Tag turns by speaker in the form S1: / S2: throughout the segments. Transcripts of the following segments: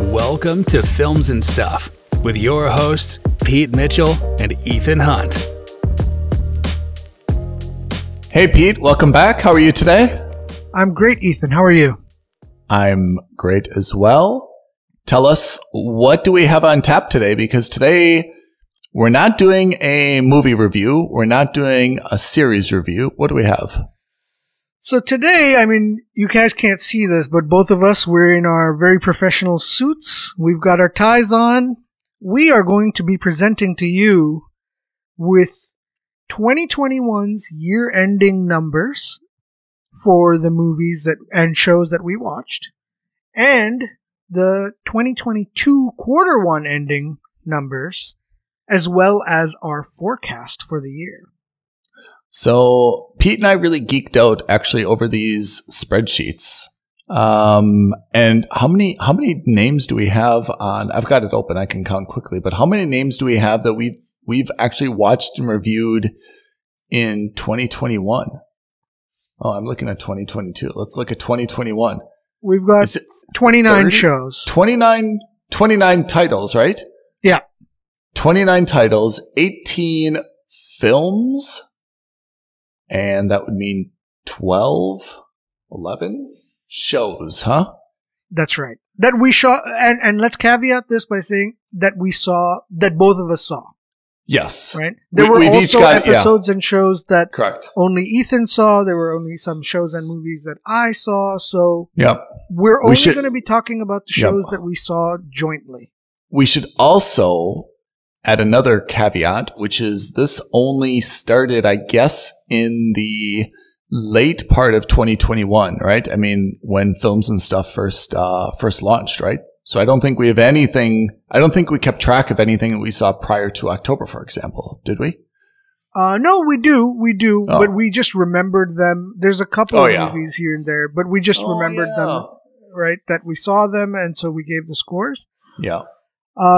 S1: Welcome to Films and Stuff with your hosts, Pete Mitchell and Ethan Hunt.
S2: Hey, Pete, welcome back. How are you today?
S3: I'm great, Ethan. How are you?
S2: I'm great as well. Tell us, what do we have on tap today? Because today we're not doing a movie review. We're not doing a series review. What do we have?
S3: So today, you guys can't see this, but both of us, we're in our very professional suits. We've got our ties on. We are going to be presenting to you with 2021's year-ending numbers for the movies and shows that we watched, and the 2022 quarter one ending numbers, as well as our forecast for the year.
S2: So Pete and I really geeked out actually over these spreadsheets. And how many names do we have on? I've got it open. I can count quickly, but how many names do we have that we've actually watched and reviewed in 2021? Oh, I'm looking at 2022. Let's look at 2021.
S3: We've got 29 30? Shows.
S2: 29 titles, right?
S3: Yeah.
S2: 29 titles, 18 films. And that would mean 11 shows, huh?
S3: That's right. That we saw, and let's caveat this by saying that both of us saw.
S2: Yes.
S3: Right? There were also episodes and shows that
S2: correct.
S3: Only Ethan saw. There were only some shows and movies that I saw. So
S2: yep.
S3: We're only going to be talking about the shows that we saw jointly.
S2: We should also add another caveat, which is this only started, I guess, in the late part of 2021, right? I mean, when Films and Stuff first launched, right? So I don't think we have anything. I don't think we kept track of anything that we saw prior to October, for example. Did we?
S3: No, we do, but we just remembered them. There's a couple of movies here and there, but we just remembered them, right? That we saw them, and so we gave the scores.
S2: Yeah.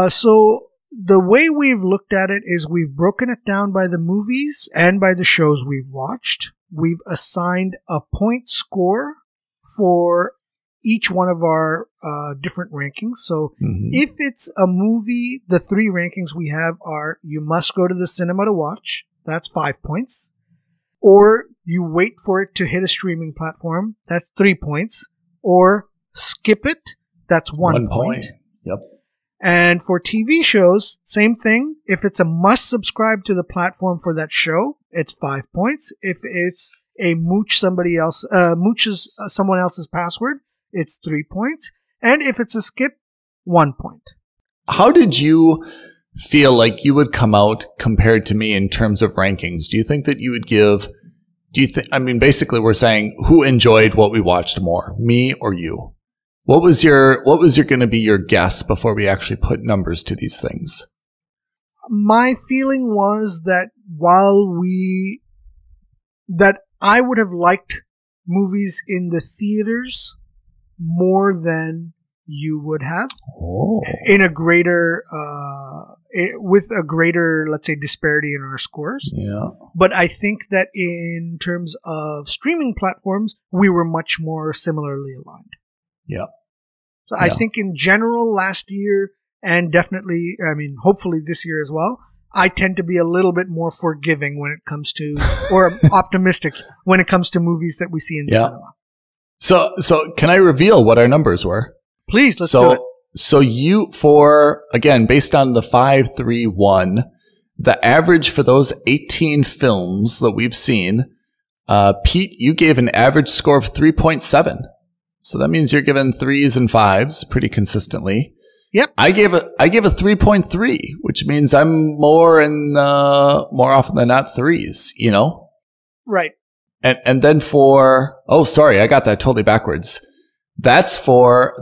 S3: So the way we've looked at it is we've broken it down by the movies and by the shows we've watched. We've assigned a point score for each one of our different rankings. So if it's a movie, the three rankings we have are: you must go to the cinema to watch, that's 5 points; or you wait for it to hit a streaming platform, that's 3 points; or skip it, that's 1 point.
S2: Yep.
S3: And for TV shows, same thing. If it's a must subscribe to the platform for that show, it's 5 points. If it's a mooches someone else's password, it's 3 points. And if it's a skip, 1 point.
S2: How did you feel like you would come out compared to me in terms of rankings? Do you think that you would basically we're saying who enjoyed what we watched more, me or you? What was your going to be your guess before we actually put numbers to these things?
S3: My feeling was that that I would have liked movies in the theaters more than you would have, in a greater with a greater, let's say, disparity in our scores.
S2: Yeah. But
S3: I think that in terms of streaming platforms, we were much more similarly aligned.
S2: Yeah.
S3: So I think in general last year, and definitely, hopefully this year as well, I tend to be a little bit more forgiving when it comes to, or optimistic when it comes to movies that we see in the cinema.
S2: So can I reveal what our numbers were?
S3: Please, let's do it.
S2: So again, based on the 5-3-1, the average for those 18 films that we've seen, Pete, you gave an average score of 3.7. So that means you're given 3s and 5s pretty consistently.
S3: Yep.
S2: I gave a 3.3, which means I'm more often than not 3s, you know?
S3: Right.
S2: And then I got that totally backwards. That's for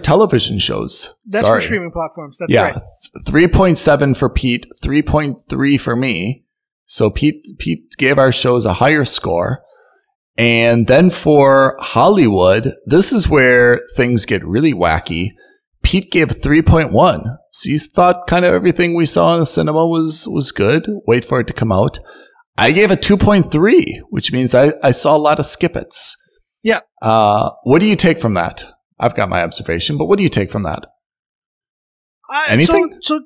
S2: television shows.
S3: That's for streaming platforms. That's right.
S2: 3.7 for Pete, 3.3 for me. So Pete gave our shows a higher score. And then for Hollywood, this is where things get really wacky. Pete gave 3.1. So you thought kind of everything we saw in the cinema was good. Wait for it to come out. I gave a 2.3, which means I saw a lot of skip-its.
S3: Yeah.
S2: What do you take from that? I've got my observation, but what do you take from that? Anything?
S3: So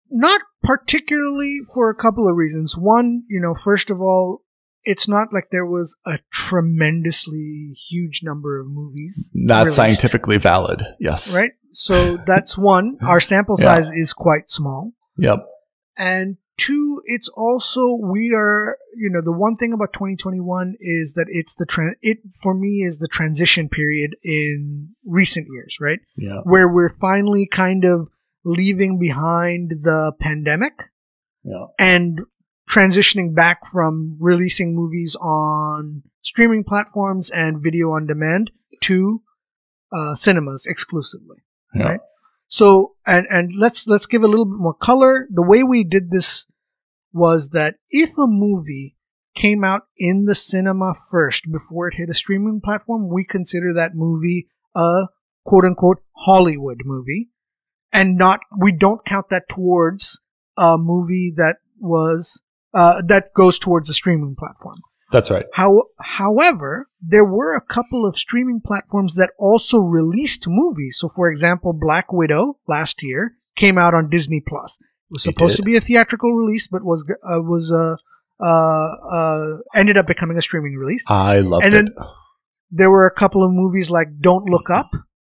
S3: not particularly, for a couple of reasons. One, first of all, it's not like there was a tremendously huge number of movies.
S2: Not
S3: released,
S2: scientifically valid. Yes.
S3: right? So that's one. Our sample size is quite small.
S2: Yep.
S3: And two, it's also, we are, the one thing about 2021 is that it for me is the transition period in recent years, right?
S2: Yeah.
S3: Where we're finally kind of leaving behind the pandemic and transitioning back from releasing movies on streaming platforms and video on demand to cinemas exclusively, right? So, and let's give a little bit more color. The way we did this was that if a movie came out in the cinema first before it hit a streaming platform, we consider that movie a quote unquote Hollywood movie, and we don't count that towards a movie that was that goes towards the streaming platform.
S2: That's right.
S3: However, there were a couple of streaming platforms that also released movies. So, for example, Black Widow last year came out on Disney Plus. It was supposed to be a theatrical release, but ended up becoming a streaming release.
S2: I loved it.
S3: And then there were a couple of movies like Don't Look Up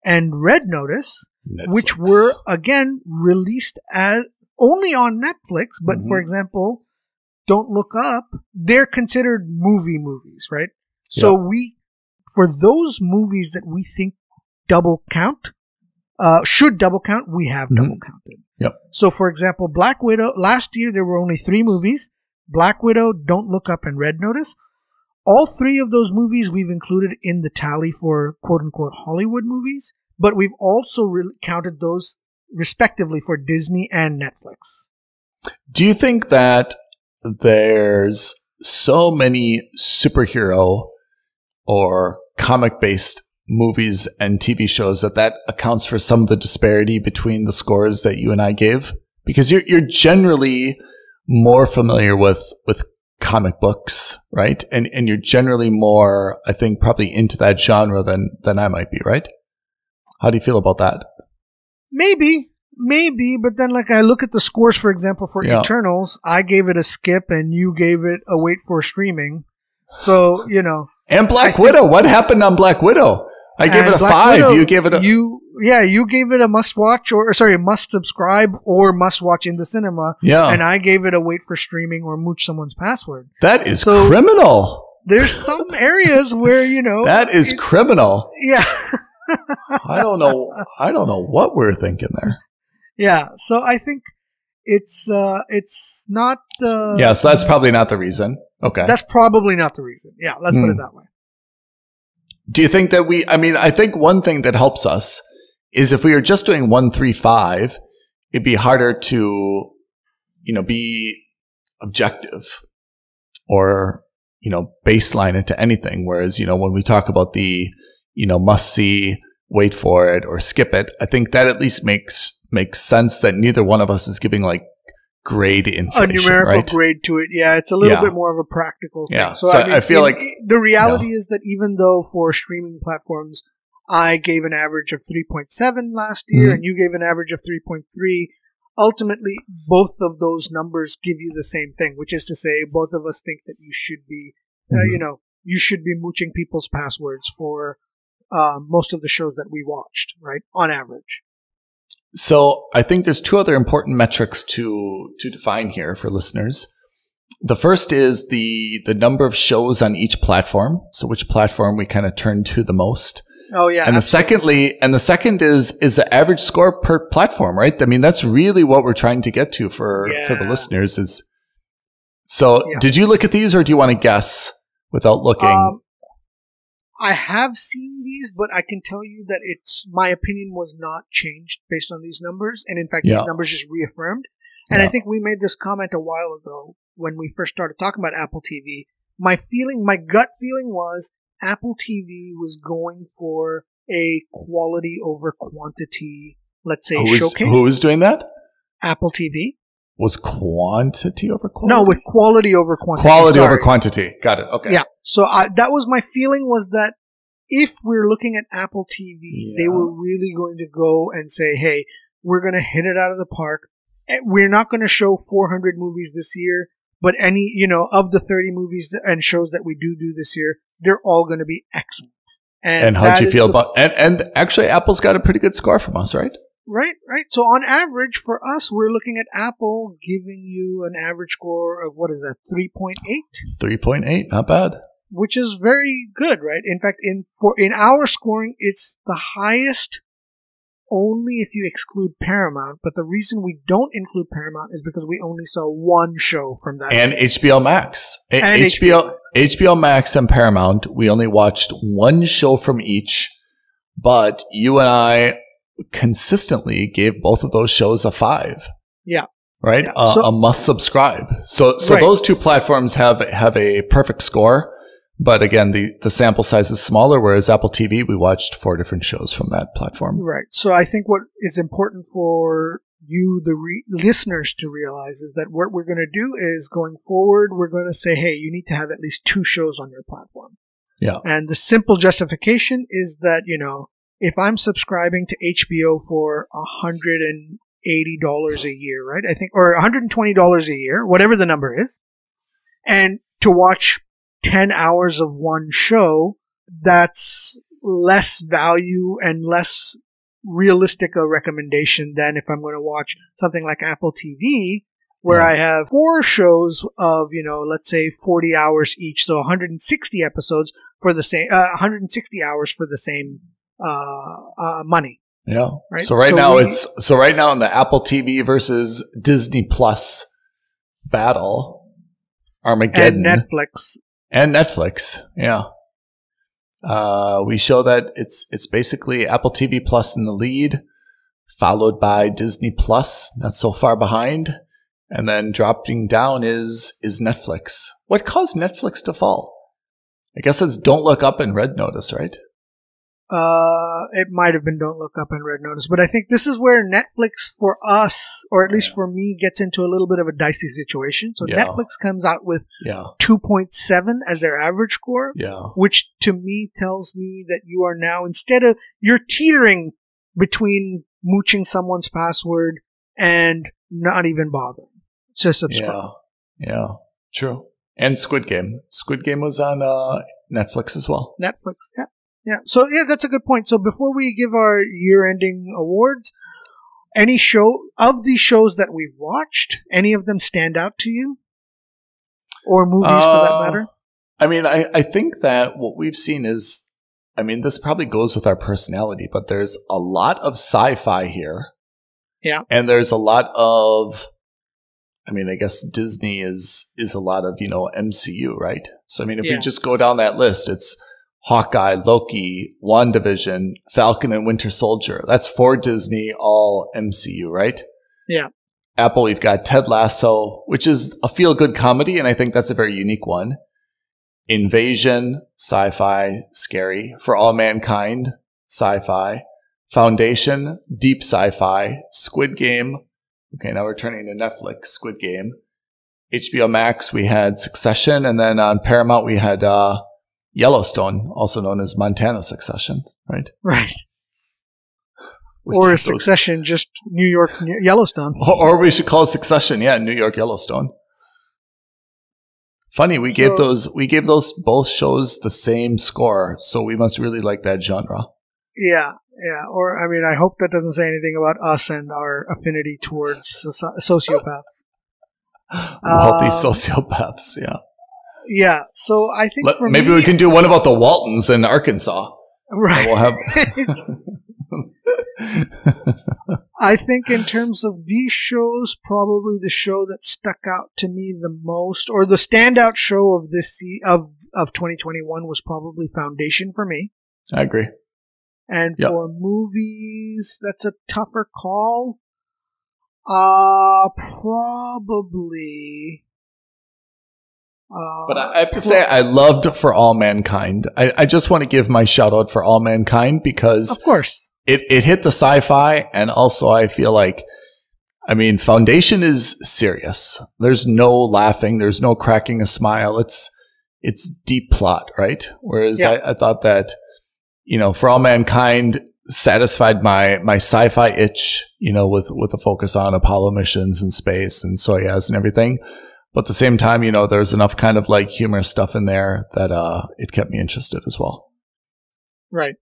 S3: and Red Notice,
S2: Netflix.
S3: which were again released as only on Netflix. But for example, Don't Look Up, they're considered movies, right? So for those movies that we think double count, should double count, we have double counted.
S2: Yep.
S3: So for example, Black Widow, last year there were only 3 movies, Black Widow, Don't Look Up, and Red Notice. All 3 of those movies we've included in the tally for quote unquote Hollywood movies, but we've also counted those respectively for Disney and Netflix.
S2: Do you think that there's so many superhero or comic-based movies and TV shows that accounts for some of the disparity between the scores that you and I gave? Because you're generally more familiar with comic books, right? And you're generally more, I think, probably into that genre than I might be, right? How do you feel about that? Maybe, but then like I look at the scores, for example, for Eternals, I gave it a skip and you gave it a wait for streaming. So, And Black Widow. What happened on Black Widow? I gave it a Black 5. Widow, you gave it a...
S3: You gave it a must watch must subscribe or must watch in the cinema.
S2: Yeah.
S3: And I gave it a wait for streaming or mooch someone's password.
S2: That is criminal.
S3: There's some areas where,
S2: that is criminal.
S3: Yeah.
S2: I don't know what we're thinking there.
S3: Yeah. So I think it's not...
S2: so that's probably not the reason. Okay.
S3: That's probably not the reason. Yeah, let's put it that way.
S2: Do you think that I think one thing that helps us is if we were just doing 135, it'd be harder to, be objective or, baseline it to anything. Whereas, when we talk about the, must see, wait for it or skip it, I think that at least makes sense that neither one of us is giving like grade inflation,
S3: a numerical
S2: right?
S3: grade to it. Yeah, it's a little bit more of a practical thing.
S2: Yeah. So I feel like
S3: the reality is that even though for streaming platforms, I gave an average of 3.7 last year and you gave an average of 3.3, ultimately both of those numbers give you the same thing, which is to say both of us think that you should be, you should be mooching people's passwords for most of the shows that we watched, right? On average.
S2: So I think there's 2 other important metrics to define here for listeners. The first is the number of shows on each platform. So which platform we kind of turn to the most.
S3: Oh yeah.
S2: And the second is the average score per platform, right? I mean, that's really what we're trying to get to for the listeners is. So did you look at these or do you want to guess without looking?
S3: I have seen these, but I can tell you that my opinion was not changed based on these numbers. And in fact, these numbers just reaffirmed. And I think we made this comment a while ago when we first started talking about Apple TV. My gut feeling was Apple TV was going for a quality over quantity, let's say, showcase.
S2: Who was doing that?
S3: Apple TV.
S2: Was quantity over quality?
S3: No, with quality over quantity.
S2: Quality over quantity. Got it. Okay.
S3: Yeah. So that was my feeling, was that if we're looking at Apple TV, they were really going to go and say, hey, we're going to hit it out of the park. We're not going to show 400 movies this year, but any, of the 30 movies and shows that we do this year, they're all going to be excellent.
S2: And how'd you feel about, and actually Apple's got a pretty good score from us, right?
S3: Right. So on average for us, we're looking at Apple giving you an average score of, what is that, 3.8?
S2: 3.8, not bad.
S3: Which is very good, right? In fact, in our scoring, it's the highest only if you exclude Paramount. But the reason we don't include Paramount is because we only saw one show from that.
S2: And HBO Max.
S3: And
S2: HBO Max and Paramount, we only watched one show from each, but you and I consistently gave both of those shows a 5.
S3: Yeah.
S2: Right?
S3: Yeah.
S2: A must subscribe. So
S3: right.
S2: Those two platforms have a perfect score. But again, the sample size is smaller, whereas Apple TV, we watched 4 different shows from that platform.
S3: Right. So I think what is important for you, the listeners, to realize is that what we're going to do is going forward, we're going to say, hey, you need to have at least 2 shows on your platform.
S2: Yeah.
S3: And the simple justification is that, if I'm subscribing to HBO for $180 a year, right? I think, or $120 a year, whatever the number is, and to watch 10 hours of one show, that's less value and less realistic a recommendation than if I'm going to watch something like Apple TV, where I have 4 shows of, let's say 40 hours each, so 160 episodes for the same, 160 hours for the same money.
S2: Yeah.
S3: Right?
S2: So right now in the Apple TV versus Disney Plus battle, Armageddon. And Netflix, yeah. We show that it's basically Apple TV Plus in the lead, followed by Disney Plus, not so far behind, and then dropping down is Netflix. What caused Netflix to fall? I guess it's Don't Look Up and Red Notice, right?
S3: It might have been Don't Look Up and Red Notice, but I think this is where Netflix for us, or at least for me, gets into a little bit of a dicey situation. So Netflix comes out with 2.7 as their average score, which to me tells me that you are now, you're teetering between mooching someone's password and not even bothering to subscribe.
S2: Yeah, true. And Squid Game. Squid Game was on Netflix as well.
S3: Netflix, yeah. Yeah, so that's a good point. So before we give our year-ending awards, any show of these shows that we've watched, any of them stand out to you, or movies for that matter?
S2: I mean, I think that what we've seen is, this probably goes with our personality, but there's a lot of sci-fi here.
S3: Yeah,
S2: and there's a lot of, I guess Disney is a lot of MCU, right? So if we just go down that list, it's Hawkeye, Loki, WandaVision, Falcon and Winter Soldier. That's for Disney, all MCU, right?
S3: Yeah.
S2: Apple, we've got Ted Lasso, which is a feel-good comedy, and I think that's a very unique one. Invasion, sci-fi, scary. For All Mankind, sci-fi. Foundation, deep sci-fi. Squid Game. Okay, now we're turning to Netflix. Squid Game. HBO Max, we had Succession, and then on Paramount, we had Yellowstone, also known as Montana Succession, right?
S3: Right. Or is Succession just New York Yellowstone?
S2: Or we should call it Succession, New York Yellowstone. Funny, we gave those both shows the same score, so we must really like that genre.
S3: Yeah. Or I hope that doesn't say anything about us and our affinity towards sociopaths.
S2: Wealthy sociopaths, yeah.
S3: Yeah, so I think
S2: maybe we can do one about the Waltons in Arkansas.
S3: Right.
S2: We'll have.
S3: I think in terms of these shows, probably the show that stuck out to me the most, or the standout show of of 2021, was probably Foundation for me.
S2: I agree.
S3: And for movies, that's a tougher call. Probably.
S2: But I have to say, I loved For All Mankind. I just want to give my shout out for All Mankind because,
S3: of course,
S2: it hit the sci-fi, and also I feel like, Foundation is serious. There's no laughing. There's no cracking a smile. It's deep plot, right? Whereas I thought that, For All Mankind, satisfied my sci-fi itch, with a focus on Apollo missions and space and Soyuz and everything. But at the same time, there's enough kind of like humorous stuff in there that it kept me interested as well.
S3: Right.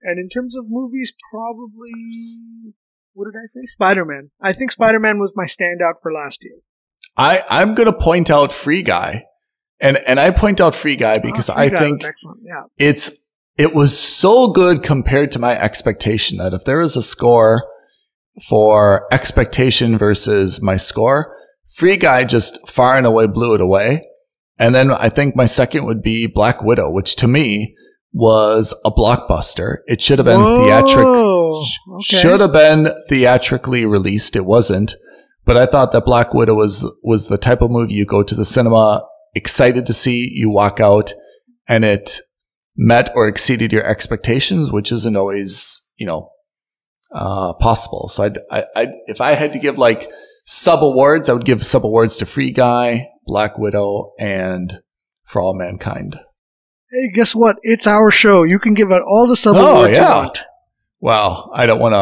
S3: And in terms of movies, probably, what did I say? Spider-Man. I think Spider-Man was my standout for last year.
S2: I'm going to point out Free Guy. And I point out Free Guy because I think it was so good compared to my expectation that if there was a score for expectation versus my score, Free Guy just far and away blew it away. And then I think my second would be Black Widow, which to me was a blockbuster. It should have been theatrically released. It wasn't. But I thought that Black Widow was the type of movie you go to the cinema excited to see, you walk out, and it met or exceeded your expectations, which isn't always, possible. So if I had to give like sub awards, I would give sub awards to Free Guy, Black Widow, and For All Mankind.
S3: Hey, guess what? It's our show. You can give out all the sub awards you want.
S2: Well, I don't want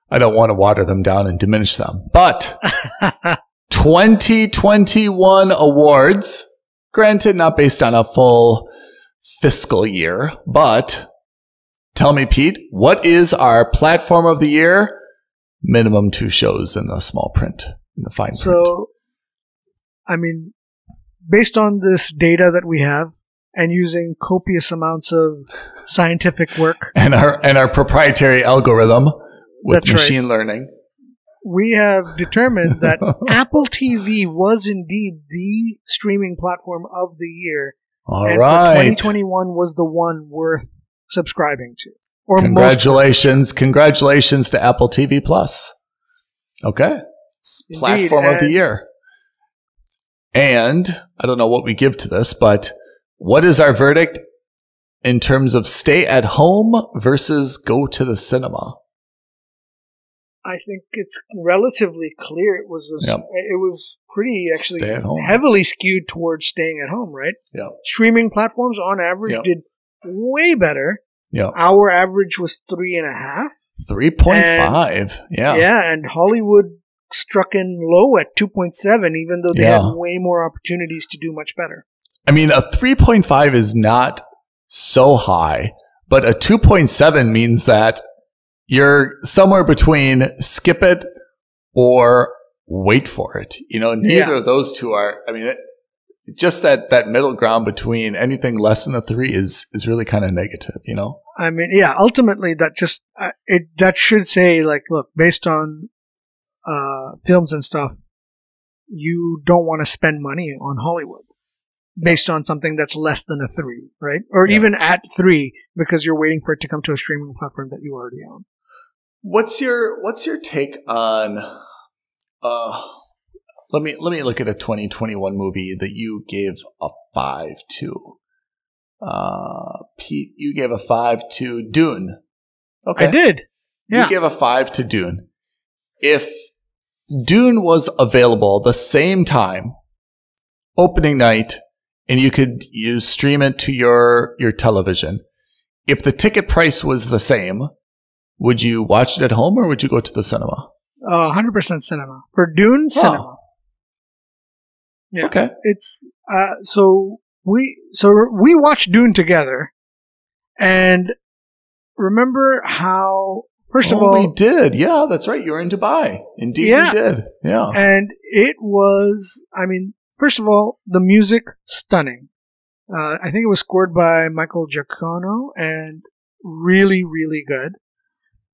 S2: to water them down and diminish them. But 2021 awards, granted, not based on a full fiscal year, but tell me, Pete, what is our platform of the year? Minimum 2 shows in the small print, in the fine print.
S3: So, based on this data that we have, and using copious amounts of scientific work,
S2: and our proprietary algorithm with machine learning,
S3: we have determined that Apple TV was indeed the streaming platform of the year.
S2: All
S3: and
S2: right.
S3: 2021 was the one worth subscribing to. Or
S2: Congratulations to Apple TV Plus. Okay.
S3: Indeed,
S2: platform of the year. And I don't know what we give to this, but what is our verdict in terms of stay at home versus go to the cinema?
S3: I think it's relatively clear. It was pretty actually heavily skewed towards staying at home, right?
S2: Yeah.
S3: Streaming platforms on average did way better.
S2: Yeah.
S3: Our average was 3.5.
S2: 3.5. Yeah.
S3: Yeah, and Hollywood struck in low at 2.7, even though they had way more opportunities to do much better.
S2: I mean, a 3.5 is not so high, but a 2.7 means that you're somewhere between skip it or wait for it. Neither of those two are, just that middle ground between anything less than a 3 is really kind of negative,
S3: ultimately that just, that should say like, look, based on, films and stuff, you don't want to spend money on Hollywood based on something that's less than a 3, right? Or even at 3 because you're waiting for it to come to a streaming platform that you already own.
S2: What's your take on let me look at a 2021 movie that you gave a 5 to. Pete, you gave a 5 to Dune. Okay.
S3: I did. Yeah.
S2: You gave a 5 to Dune. If Dune was available the same time, opening night, and you stream it to your television, if the ticket price was the same, would you watch it at home or would you go to the cinema?
S3: 100% cinema. For Dune, cinema. Yeah.
S2: Okay.
S3: It's so we watched Dune together, and remember how first of all
S2: we did. Yeah, that's right. You were in Dubai. Indeed, we did. Yeah,
S3: and it was. First of all, the music stunning. I think it was scored by Michael Giacchino and really, really good.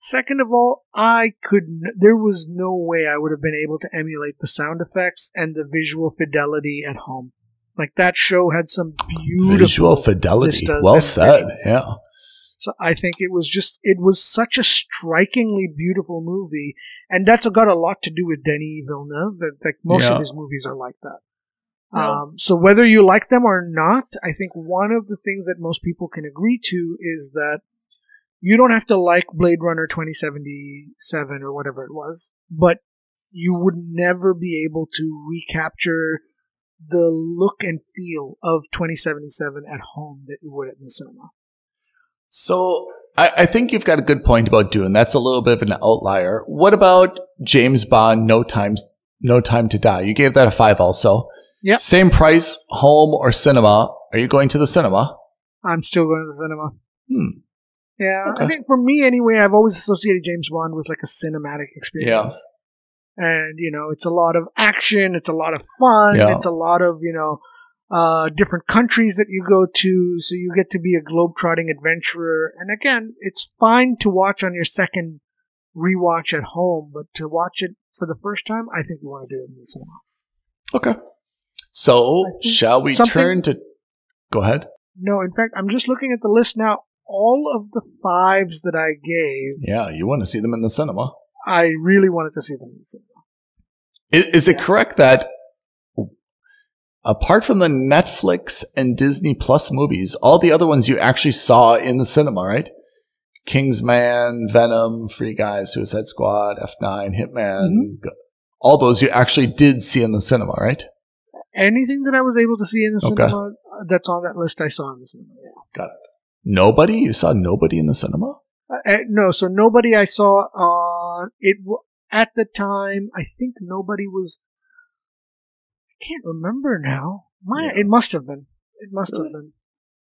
S3: Second of all, there was no way I would have been able to emulate the sound effects and the visual fidelity at home. Like that show had some beautiful
S2: visual fidelity. Well said. Yeah.
S3: So I think it was such a strikingly beautiful movie, and that's got a lot to do with Denis Villeneuve. Like most of his movies are like that. Yeah. So whether you like them or not, I think one of the things that most people can agree to is that you don't have to like Blade Runner 2077 or whatever it was, but you would never be able to recapture the look and feel of 2077 at home that you would at the cinema.
S2: So I think you've got a good point about Dune. That's a little bit of an outlier. What about James Bond, No Time to Die? You gave that a 5 also.
S3: Yeah.
S2: Same price, home or cinema. Are you going to the cinema?
S3: I'm still going to the cinema. Yeah,
S2: Okay.
S3: I think for me anyway, I've always associated James Bond with like a cinematic experience. Yeah. And, you know, it's a lot of action, it's a lot of fun, it's a lot of, you know, different countries that you go to, so you get to be a globe-trotting adventurer. And again, it's fine to watch on your second rewatch at home, but to watch it for the first time, I think you want to do it in the cinema.
S2: Okay. So, shall we turn to... Go ahead.
S3: No, in fact, I'm just looking at the list now. All of the 5s that I gave...
S2: Yeah, you want to see them in the cinema.
S3: I really wanted to see them in the cinema.
S2: Is it correct that apart from the Netflix and Disney Plus movies, all the other ones you actually saw in the cinema, right? Kingsman, Venom, Free Guy, Suicide Squad, F9, Hitman, all those you actually did see in the cinema, right?
S3: Anything that I was able to see in the cinema that's on that list, I saw in the cinema. Yeah.
S2: Got it. Nobody? You saw nobody in the cinema?
S3: No, so nobody I saw on it at the time. I think nobody was. I can't remember now. It must have been. It must have been.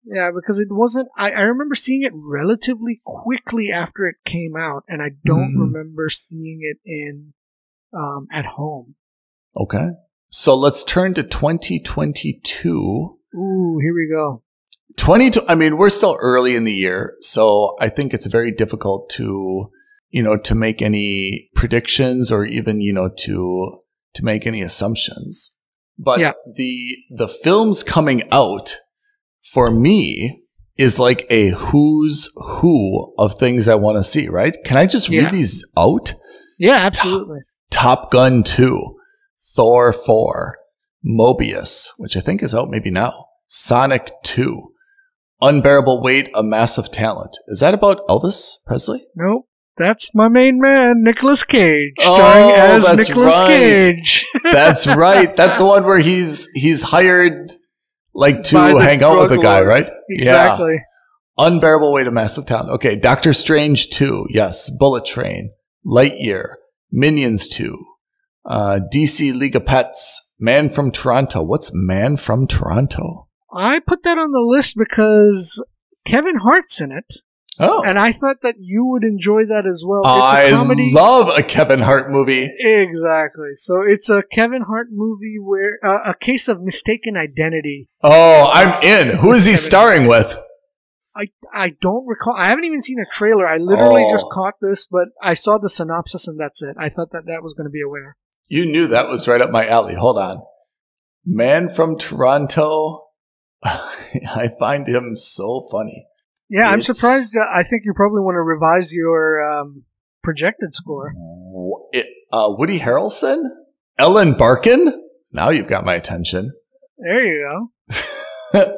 S3: Yeah, because it wasn't. I remember seeing it relatively quickly after it came out, and I don't remember seeing it in at home.
S2: Okay, so let's turn to 2022.
S3: Ooh, here we go.
S2: I mean, we're still early in the year, so I think it's very difficult to, to make any predictions or even, to make any assumptions. But the films coming out for me is like a who's who of things I want to see, right? Can I just read these out?
S3: Yeah, absolutely.
S2: Top Gun 2, Thor 4, Mobius, which I think is out maybe now, Sonic 2, Unbearable Weight of Massive Talent. Is that about Elvis Presley?
S3: Nope. That's my main man, Nicolas Cage, starring as Nicolas Cage.
S2: That's right. That's the one where he's hired to hang out with the guy, right?
S3: Exactly.
S2: Yeah. Unbearable Weight of Massive Talent. Okay, Doctor Strange 2, yes. Bullet Train, Lightyear, Minions 2, DC League of Pets, Man from Toronto. What's Man from Toronto?
S3: I put that on the list because Kevin Hart's in it.
S2: Oh.
S3: And I thought that you would enjoy that as well.
S2: It's a comedy. Love a Kevin Hart movie.
S3: Exactly. So it's a Kevin Hart movie where a case of mistaken identity.
S2: Oh, I'm in. Who is he starring with?
S3: I don't recall. I haven't even seen a trailer. I literally just caught this, but I saw the synopsis and that's it. I thought that was going to be a winner.
S2: You knew that was right up my alley. Hold on. Man from Toronto. I find him so funny.
S3: Yeah, I'm surprised. I think you probably want to revise your projected score.
S2: Woody Harrelson? Ellen Barkin? Now you've got my attention.
S3: There you go.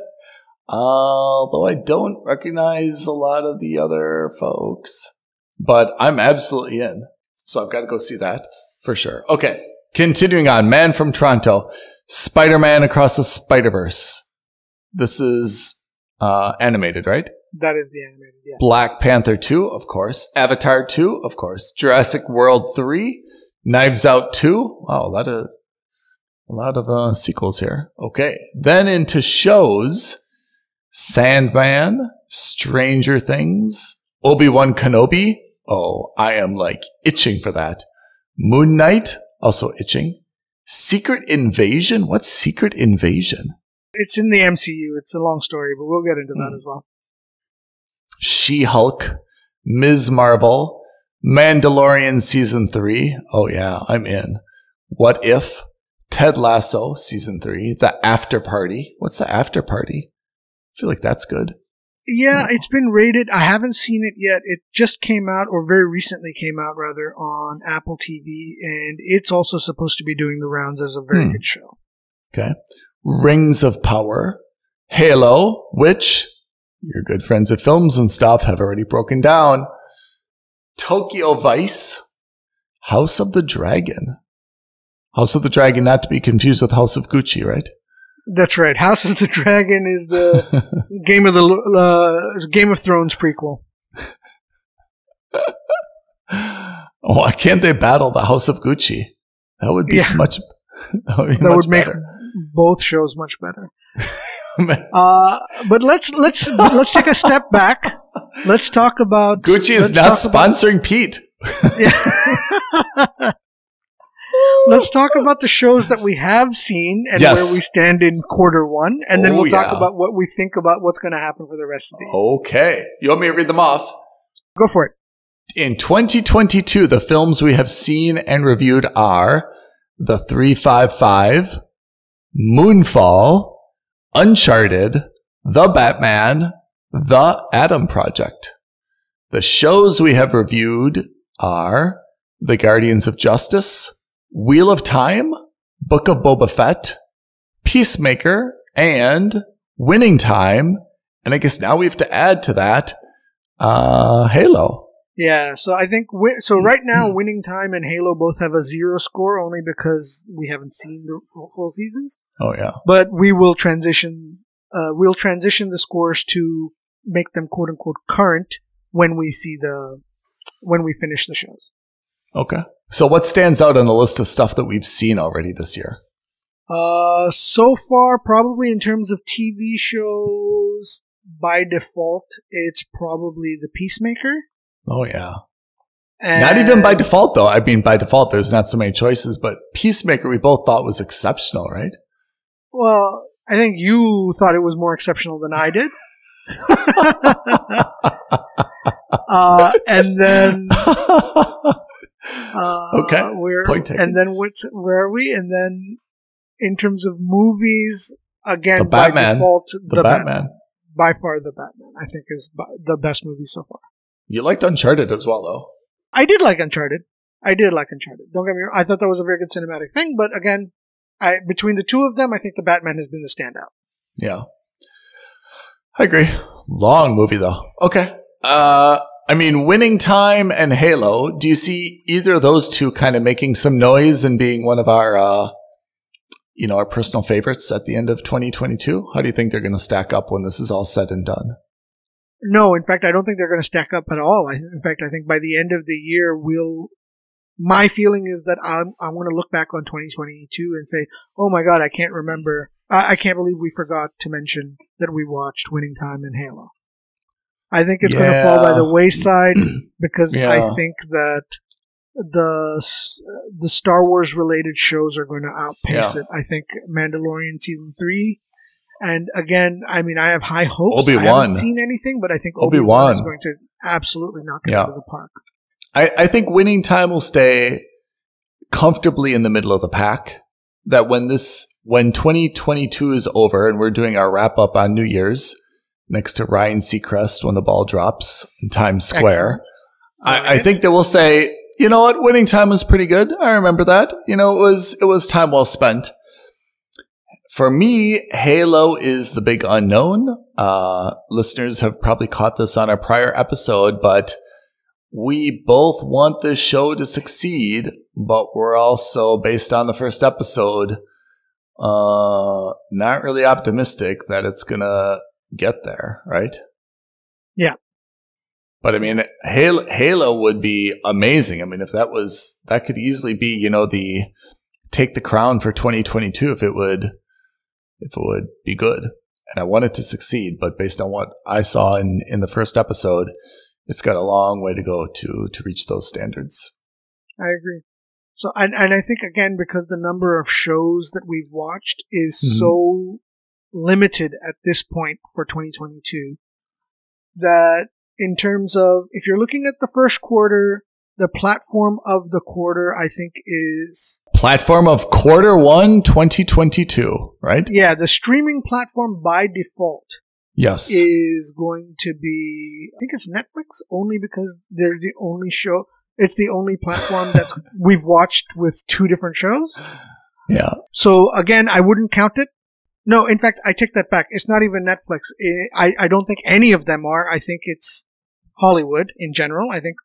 S2: Although I don't recognize a lot of the other folks. But I'm absolutely in. So I've got to go see that for sure. Okay, continuing on. Man from Toronto. Spider-Man Across the Spider-Verse. This is animated, right?
S3: That is the animated, yeah.
S2: Black Panther 2, of course. Avatar 2, of course. Jurassic World 3. Knives Out 2. Wow, a lot of sequels here. Okay. Then into shows. Sandman. Stranger Things. Obi-Wan Kenobi. Oh, I am itching for that. Moon Knight. Also itching. Secret Invasion. What's Secret Invasion?
S3: It's in the MCU. It's a long story, but we'll get into that as well.
S2: She-Hulk, Ms. Marvel, Mandalorian Season 3. Oh, yeah, I'm in. What If, Ted Lasso Season 3, The After Party. What's The After Party? I feel like that's good.
S3: Yeah, it's been rated. I haven't seen it yet. It just came out, or very recently came out, rather, on Apple TV, and it's also supposed to be doing the rounds as a very good show.
S2: Okay. Rings of Power, Halo, which... your good friends at Films and Stuff have already broken down. Tokyo Vice. House of the Dragon. House of the Dragon, not to be confused with House of Gucci, right?
S3: That's right. House of the Dragon is the Game of Thrones prequel.
S2: Why can't they battle the House of Gucci? That would be much. That would, be
S3: that
S2: much
S3: would make
S2: better.
S3: both shows much better. But let's take a step back. Let's talk about
S2: Gucci is not sponsoring Pete.
S3: Yeah. Let's talk about the shows that we have seen and where we stand in Q1, and then we'll talk about what we think about what's going to happen for the rest of the year.
S2: Okay. You want me to read them off?
S3: Go for it.
S2: In 2022, the films we have seen and reviewed are The 355, Moonfall, Uncharted, The Batman, The Atom Project. The shows we have reviewed are The Guardians of Justice, Wheel of Time, Book of Boba Fett, Peacemaker, and Winning Time. And I guess now we have to add to that Halo.
S3: Yeah, so I think right now, Winning Time and Halo both have a 0 score, only because we haven't seen the full seasons.
S2: Oh yeah,
S3: but we will transition. We'll transition the scores to make them "quote unquote" current when we finish the shows.
S2: Okay. So what stands out on the list of stuff that we've seen already this year?
S3: So far, probably in terms of TV shows, by default, it's probably The Peacemaker.
S2: Oh, yeah. And not even by default, though. I mean, by default, there's not so many choices, but Peacemaker we both thought was exceptional, right?
S3: Well, I think you thought it was more exceptional than I did. And then...
S2: okay.
S3: And then where are we? And then in terms of movies, again,
S2: the
S3: by
S2: Batman.
S3: default,
S2: the Batman.
S3: By far, The Batman, I think, is the best movie so far.
S2: You liked Uncharted as well, though.
S3: I did like Uncharted. Don't get me wrong. I thought that was a very good cinematic thing, but again, between the two of them, I think The Batman has been the standout.
S2: Yeah. I agree. Long movie, though. Okay. I mean, Winning Time and Halo, do you see either of those two kind of making some noise and being one of our, our personal favorites at the end of 2022? How do you think they're going to stack up when this is all said and done?
S3: No, in fact, I don't think they're going to stack up at all. In fact, I think by the end of the year, my feeling is that I want to look back on 2022 and say, oh my God, I can't remember. I can't believe we forgot to mention that we watched Winning Time and Halo. I think it's going to fall by the wayside because I think that the Star Wars related shows are going to outpace it. I think Mandalorian season 3, and again, I mean, I have high hopes.
S2: Obi-Wan.
S3: I haven't seen anything, but I think Obi-Wan is going to absolutely knock it out of the park.
S2: I think Winning Time will stay comfortably in the middle of the pack. That when 2022 is over and we're doing our wrap up on New Year's, next to Ryan Seacrest when the ball drops in Times Square. I think that we'll say, you know what, Winning Time was pretty good. I remember that. It was time well spent. For me, Halo is the big unknown. Listeners have probably caught this on our prior episode, but we both want this show to succeed, but we're also, based on the first episode, not really optimistic that it's going to get there, right?
S3: Yeah.
S2: But I mean, Halo would be amazing. I mean, if that could easily be, the take the crown for 2022 if it would be good. And I want it to succeed, but based on what I saw in the first episode, it's got a long way to go to reach those standards.
S3: I agree. So, and I think again, because the number of shows that we've watched is so limited at this point for 2022, that in terms of, if you're looking at the first quarter, the platform of the quarter, I think, is...
S2: Platform of Q1 2022, right?
S3: Yeah, the streaming platform by default.
S2: Yes.
S3: Is going to be, I think it's Netflix, only because they're the only show, it's the only platform that we've watched with 2 different shows.
S2: Yeah.
S3: So again, I wouldn't count it. No, in fact, I take that back. It's not even Netflix. I don't think any of them are. I think it's Hollywood in general. I think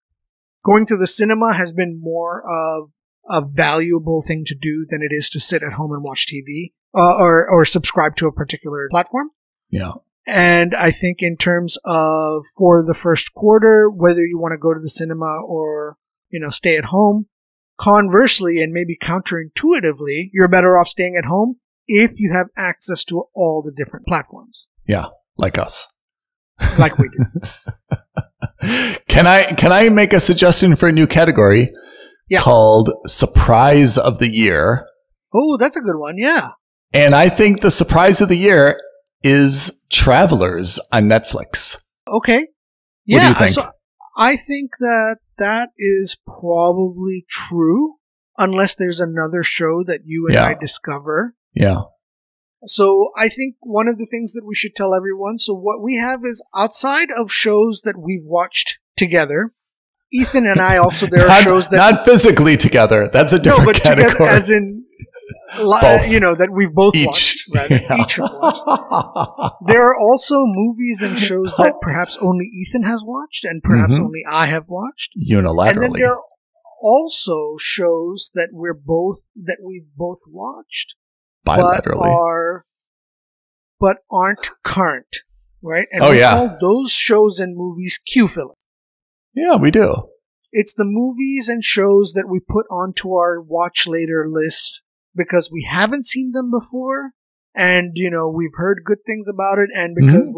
S3: going to the cinema has been more of a valuable thing to do than it is to sit at home and watch TV or subscribe to a particular platform.
S2: Yeah.
S3: And I think in terms of for the first quarter, whether you want to go to the cinema or, stay at home, conversely, and maybe counterintuitively, you're better off staying at home if you have access to all the different platforms.
S2: Yeah, like us.
S3: Like we do.
S2: Can I make a suggestion for a new category called Surprise of the Year?
S3: Oh, that's a good one. Yeah.
S2: And I think the surprise of the year is Travelers on Netflix.
S3: Okay.
S2: Yeah. What do you think?
S3: So I think that is probably true, unless there's another show that you and I discover.
S2: Yeah.
S3: So I think one of the things that we should tell everyone, so what we have is outside of shows that we've watched together, Ethan and I also, there are shows that...
S2: Not physically together. That's a different category.
S3: Together as in, that we've both watched. Rather, each have watched. There are also movies and shows that perhaps only Ethan has watched and perhaps only I have watched.
S2: Unilaterally.
S3: And then there are also shows that we've both watched.
S2: Bilaterally.
S3: But aren't current, right? And we call those shows and movies Q filler.
S2: Yeah, we do.
S3: It's the movies and shows that we put onto our watch later list because we haven't seen them before and, we've heard good things about it and because,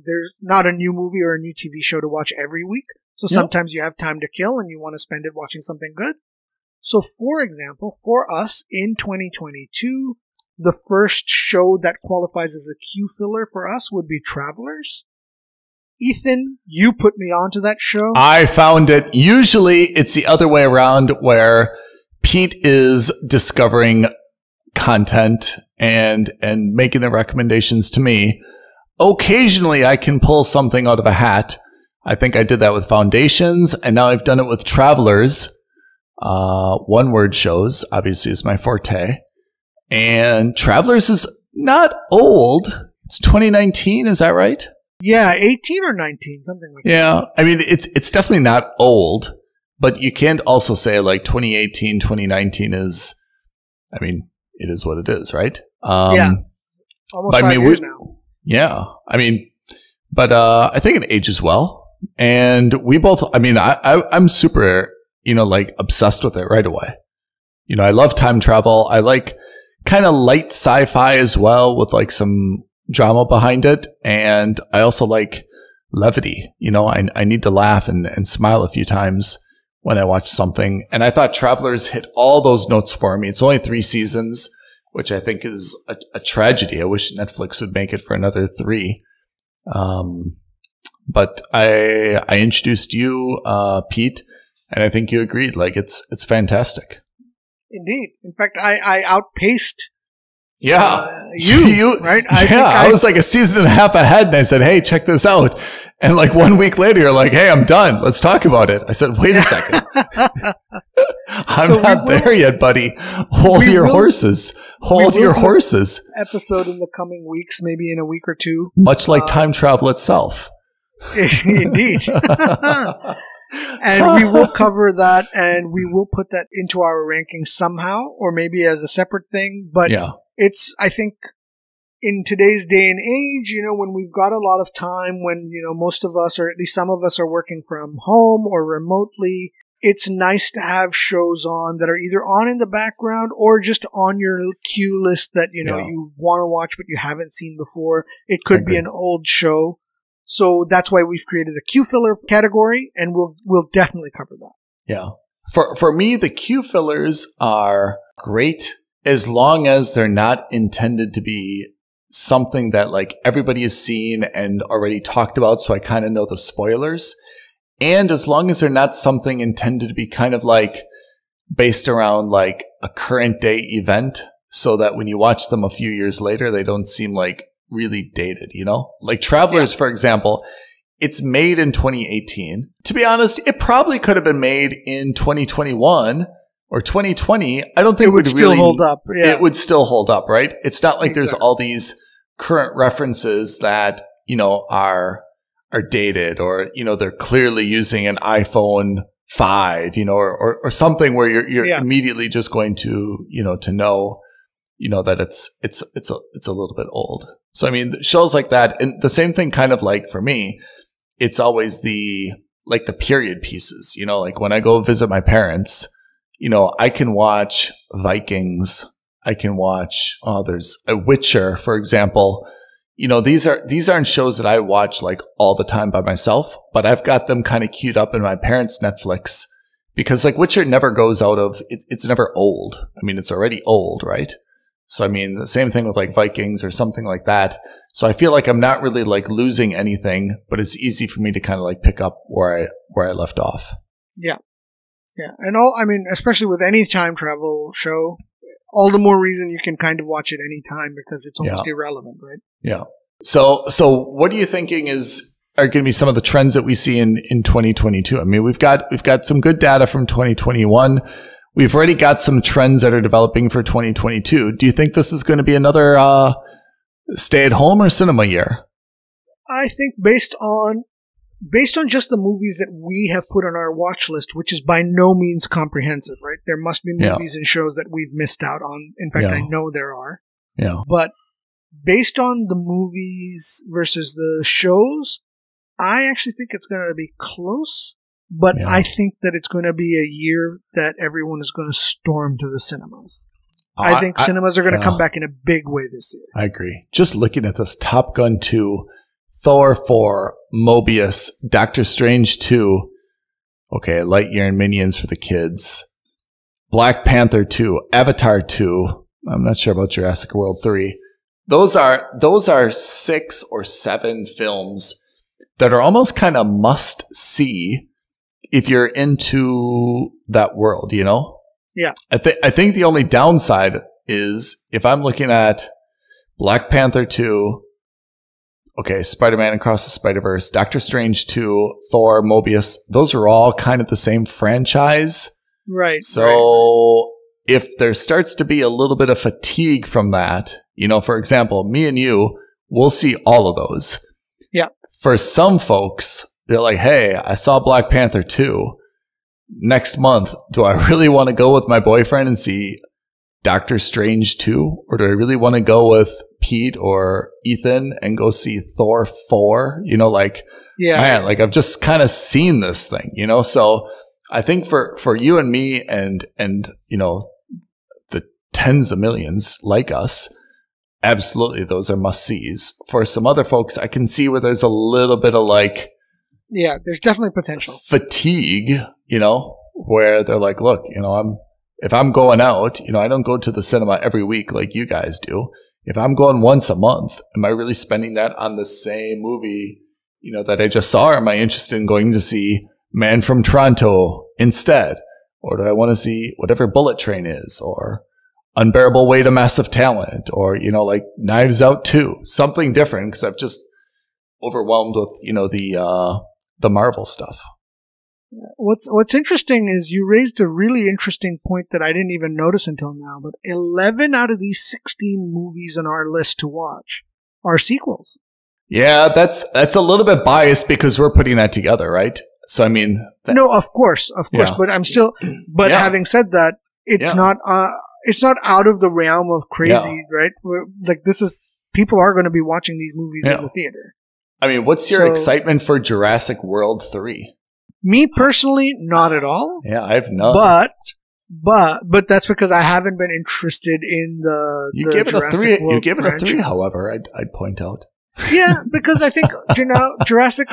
S3: there's not a new movie or a new TV show to watch every week. So sometimes you have time to kill and you want to spend it watching something good. So, for example, for us in 2022, the first show that qualifies as a Q filler for us would be Travelers. Ethan, you put me onto that show.
S2: I found it. Usually it's the other way around where Pete is discovering content and making the recommendations to me. Occasionally I can pull something out of a hat. I think I did that with Foundations, and now I've done it with Travelers. One-word shows, obviously, is my forte. And Travelers is not old. It's 2019, is that right?
S3: Yeah, 18 or 19, something like that.
S2: Yeah, I mean, it's definitely not old, but you can't also say like 2018, 2019 is, I mean, it is what it is, right?
S3: Almost 5 years now.
S2: Yeah, I mean, but I think it ages well. And we both, I mean, I'm super, obsessed with it right away. I love time travel. I like kind of light sci-fi as well with like some drama behind it. And I also like levity. I need to laugh and smile a few times when I watch something. And I thought Travelers hit all those notes for me. It's only 3 seasons, which I think is a tragedy. I wish Netflix would make it for another 3. But I introduced you, Pete, and I think you agreed. Like it's fantastic.
S3: Indeed. In fact, I outpaced.
S2: You
S3: right?
S2: I was like a season and a half ahead, and I said, "Hey, check this out." And like 1 week later, you're like, "Hey, I'm done. Let's talk about it." I said, "Wait a second, I'm not there yet, buddy. Hold your horses. Hold your horses."
S3: Episode in the coming weeks, maybe in a week or two.
S2: Much like time travel itself.
S3: Indeed. And we will cover that, and we will put that into our rankings somehow, or maybe as a separate thing. But it's, I think, in today's day and age, when we've got a lot of time, when, most of us, or at least some of us, are working from home or remotely, it's nice to have shows on that are either on in the background or just on your queue list that, you want to watch but you haven't seen before. It could be an old show. So that's why we've created a Q filler category, and we'll definitely cover that.
S2: Yeah. For me, the Q fillers are great as long as they're not intended to be something that like everybody has seen and already talked about, so I kind of know the spoilers. And as long as they're not something intended to be kind of like based around like a current day event, so that when you watch them a few years later, they don't seem like really dated, like Travelers, for example, it's made in 2018. To be honest, it probably could have been made in 2021 or 2020. I don't think it would
S3: still
S2: really
S3: hold up. Yeah.
S2: It would still hold up, right? It's not like there's all these current references that, are dated, or, they're clearly using an iPhone 5, or something where you're immediately just going to, to know that it's a little bit old. So I mean, shows like that, and the same thing kind of like for me, it's always the period pieces. Like when I go visit my parents, I can watch Vikings. I can watch there's a Witcher, for example. These aren't shows that I watch like all the time by myself, but I've got them kind of queued up in my parents' Netflix because like Witcher never goes out of it's never old. I mean, it's already old, right? So I mean, the same thing with like Vikings or something like that. So I feel like I'm not really like losing anything, but it's easy for me to kind of like pick up where I left off.
S3: Yeah. Yeah. And especially with any time travel show, all the more reason you can kind of watch it anytime because it's almost irrelevant, right?
S2: Yeah. So what are you thinking are going to be some of the trends that we see in 2022? I mean, we've got some good data from 2021. We've already got some trends that are developing for 2022. Do you think this is going to be another stay-at-home or cinema year?
S3: I think based on just the movies that we have put on our watch list, which is by no means comprehensive, right? There must be movies and shows that we've missed out on. In fact, I know there are.
S2: Yeah.
S3: But based on the movies versus the shows, I actually think it's going to be close. But I think that it's going to be a year that everyone is going to storm to the cinemas. I think cinemas are going to come back in a big way this year.
S2: I agree. Just looking at this, Top Gun 2, Thor 4, Mobius, Doctor Strange 2, okay, Lightyear and Minions for the kids, Black Panther 2, Avatar 2, I'm not sure about Jurassic World 3. Those are 6 or 7 films that are almost kind of must see if you're into that world,
S3: Yeah.
S2: I think the only downside is if I'm looking at Black Panther 2, okay, Spider-Man Across the Spider-Verse, Doctor Strange 2, Thor, Mobius, those are all kind of the same franchise.
S3: Right.
S2: So if there starts to be a little bit of fatigue from that, for example, me and you, we'll see all of those.
S3: Yeah.
S2: For some folks, they're like, hey, I saw Black Panther 2. Next month, do I really want to go with my boyfriend and see Doctor Strange 2? Or do I really want to go with Pete or Ethan and go see Thor 4? Man, like I've just kind of seen this thing, So I think for you and me and the tens of millions like us, absolutely those are must-sees. For some other folks, I can see where there's a little bit of like,
S3: yeah, there's definitely potential.
S2: Fatigue, where they're like, look, if I'm going out, I don't go to the cinema every week like you guys do. If I'm going once a month, am I really spending that on the same movie, that I just saw? Or am I interested in going to see Man from Toronto instead? Or do I want to see whatever Bullet Train is, or Unbearable Weight of Massive Talent, or, like Knives Out 2, something different, because I've just overwhelmed with, the Marvel stuff.
S3: What's interesting is you raised a really interesting point that I didn't even notice until now, but 11 out of these 16 movies on our list to watch are sequels.
S2: Yeah, that's a little bit biased because we're putting that together, right? So I mean,
S3: no, of course, but I'm still. But having said that, it's not out of the realm of crazy, right? Like people are going to be watching these movies in the theater.
S2: I mean, what's your excitement for Jurassic World 3?
S3: Me personally, not at all.
S2: Yeah, I have none.
S3: But that's because I haven't been interested in
S2: you gave it a 3. You gave it a 3, however, I'd point out.
S3: Yeah, because I think Jurassic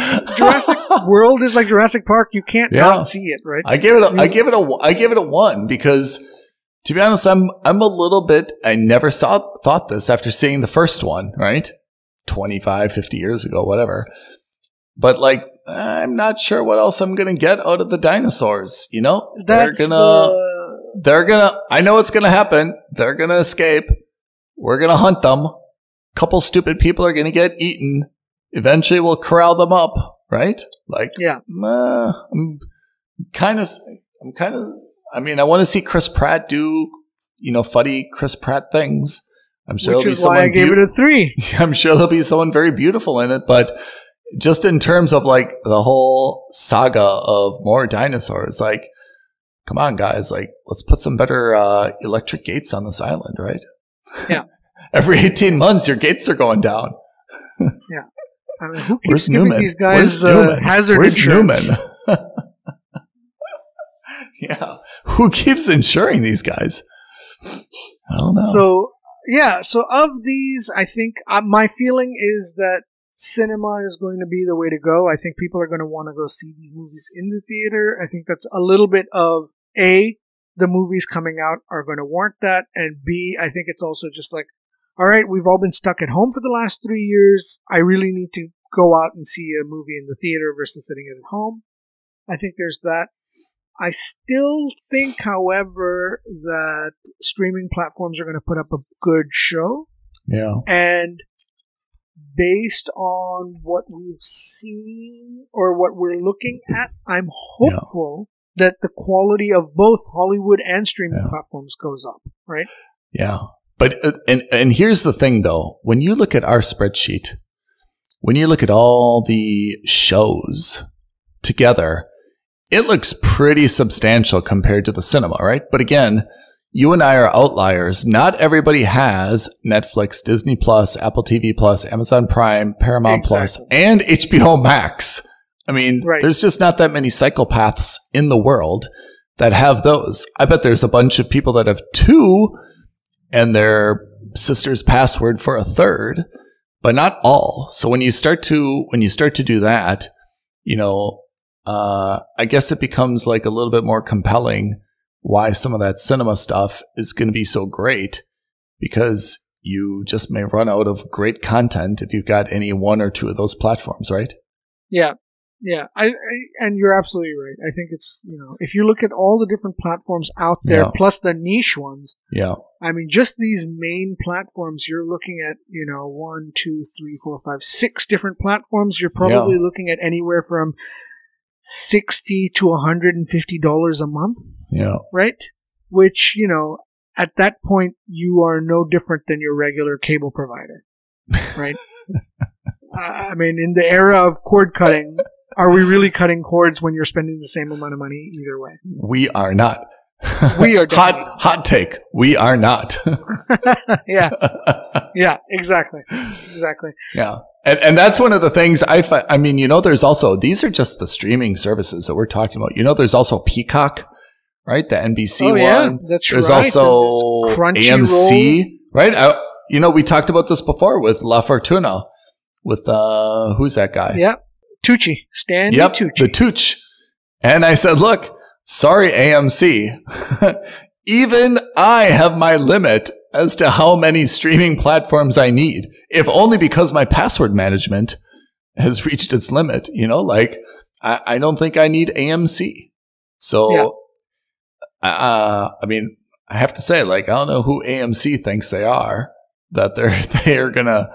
S3: World is like Jurassic Park. You can't not see it, right?
S2: I give it a 1 because, to be honest, I'm a little bit. I never thought this after seeing the first one, right? 25, 50 years ago, whatever. But like, I'm not sure what else I'm gonna get out of the dinosaurs. They're gonna. I know what's gonna happen. They're gonna escape. We're gonna hunt them. Couple stupid people are gonna get eaten. Eventually, we'll corral them up, right? Like, I'm kind of. I mean, I want to see Chris Pratt do, funny Chris Pratt things. I'm sure
S3: which is why I gave it a 3.
S2: I'm sure there'll be someone very beautiful in it, but just in terms of like the whole saga of more dinosaurs, like, come on, guys, like, let's put some better electric gates on this island, right?
S3: Yeah.
S2: Every 18 months, your gates are going down.
S3: Yeah. I mean, who keeps
S2: Where's
S3: giving
S2: Newman?
S3: these guys
S2: Newman?
S3: hazard
S2: Where's
S3: insurance?
S2: Newman? Yeah. Who keeps insuring these guys? I don't know.
S3: So, yeah. So of these, I think my feeling is that cinema is going to be the way to go. I think people are going to want to go see these movies in the theater. I think that's a little bit of A, the movies coming out are going to warrant that. And B, I think it's also just like, all right, we've all been stuck at home for the last 3 years. I really need to go out and see a movie in the theater versus sitting at home. I think there's that. I still think, however, that streaming platforms are going to put up a good show.
S2: Yeah.
S3: And based on what we've seen or what we're looking at, I'm hopeful that the quality of both Hollywood and streaming platforms goes up, right?
S2: Yeah. But, and here's the thing though, when you look at our spreadsheet, when you look at all the shows together, it looks pretty substantial compared to the cinema, right? But again, you and I are outliers. Not everybody has Netflix, Disney Plus, Apple TV Plus, Amazon Prime, Paramount Plus, and HBO Max. I mean, there's just not that many psychopaths in the world that have those. I bet there's a bunch of people that have 2 and their sister's password for a 3rd, but not all. So when you start to do that, you know, I guess it becomes like a little bit more compelling why some of that cinema stuff is going to be so great, because you just may run out of great content if you've got any 1 or 2 of those platforms, right?
S3: Yeah. Yeah. And you're absolutely right. I think it's, you know, if you look at all the different platforms out there, plus the niche ones, I mean, just these main platforms, you're looking at, you know, 1, 2, 3, 4, 5, 6 different platforms. You're probably looking at anywhere from $60 to $150 a month. Yeah. Right? Which, you know, at that point, you are no different than your regular cable provider. Right? I mean, in the era of cord cutting, are we really cutting cords when you're spending the same amount of money either way?
S2: We are not.
S3: We are definitely
S2: hot take. We are not.
S3: Yeah. Yeah, exactly. Exactly.
S2: Yeah. And that's one of the things I find. I mean, you know, there's also, these are just the streaming services that we're talking about. You know, there's also Peacock, right? The NBC one.
S3: That's
S2: there's
S3: right.
S2: also AMC, right? You know, we talked about this before with La Fortuna, with, who's that guy?
S3: Yep. Tucci. Stanley Tucci.
S2: The Tucci. And I said, look, sorry, AMC. Even I have my limit as to how many streaming platforms I need, if only because my password management has reached its limit. You know, like I don't think I need AMC. So, I mean, I have to say, like, I don't know who AMC thinks they are, that they're gonna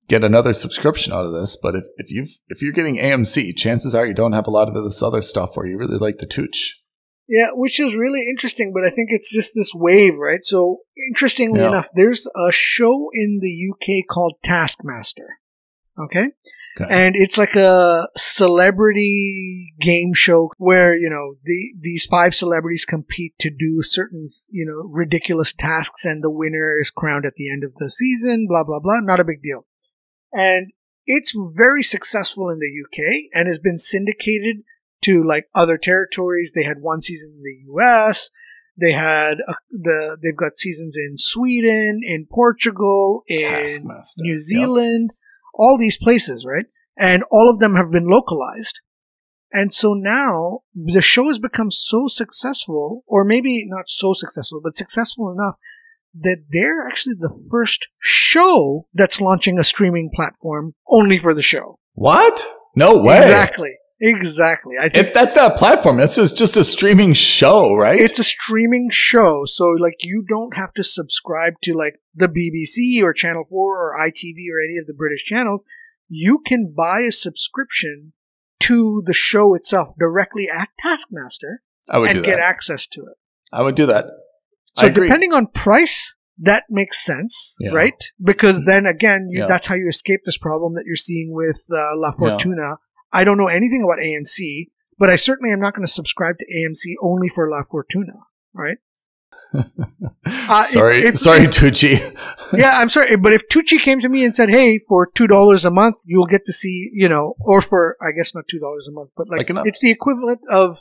S2: get another subscription out of this. But if you're getting AMC, chances are you don't have a lot of this other stuff where you really like the Tooch.
S3: Yeah, which is really interesting, but I think it's just this wave, right? So, interestingly enough, there's a show in the UK called Taskmaster. Okay? And it's like a celebrity game show where, you know, these 5 celebrities compete to do certain, you know, ridiculous tasks, and the winner is crowned at the end of the season, blah, blah, blah. Not a big deal. And it's very successful in the UK and has been syndicated to like other territories. They had 1 season in the US. They had they've got seasons in Sweden, in Portugal, in New Zealand, all these places, right? And all of them have been localized. And so now the show has become so successful, or maybe not so successful, but successful enough that they're actually the first show that's launching a streaming platform only for the show.
S2: What? No way.
S3: Exactly. I think
S2: that's not a platform. That's just a streaming show, right?
S3: It's a streaming show. So, like, you don't have to subscribe to, like, the BBC or Channel 4 or ITV or any of the British channels. You can buy a subscription to the show itself directly at Taskmaster and get access to it.
S2: I would do that.
S3: So, depending on price, that makes sense, right? Because then, again, that's how you escape this problem that you're seeing with La Fortuna. I don't know anything about AMC, but I certainly am not going to subscribe to AMC only for La Fortuna, right?
S2: Sorry, Tucci.
S3: Yeah, I'm sorry, but if Tucci came to me and said, "Hey, for $2 a month, you'll get to see," or for, I guess not $2 a month, but it's the equivalent of.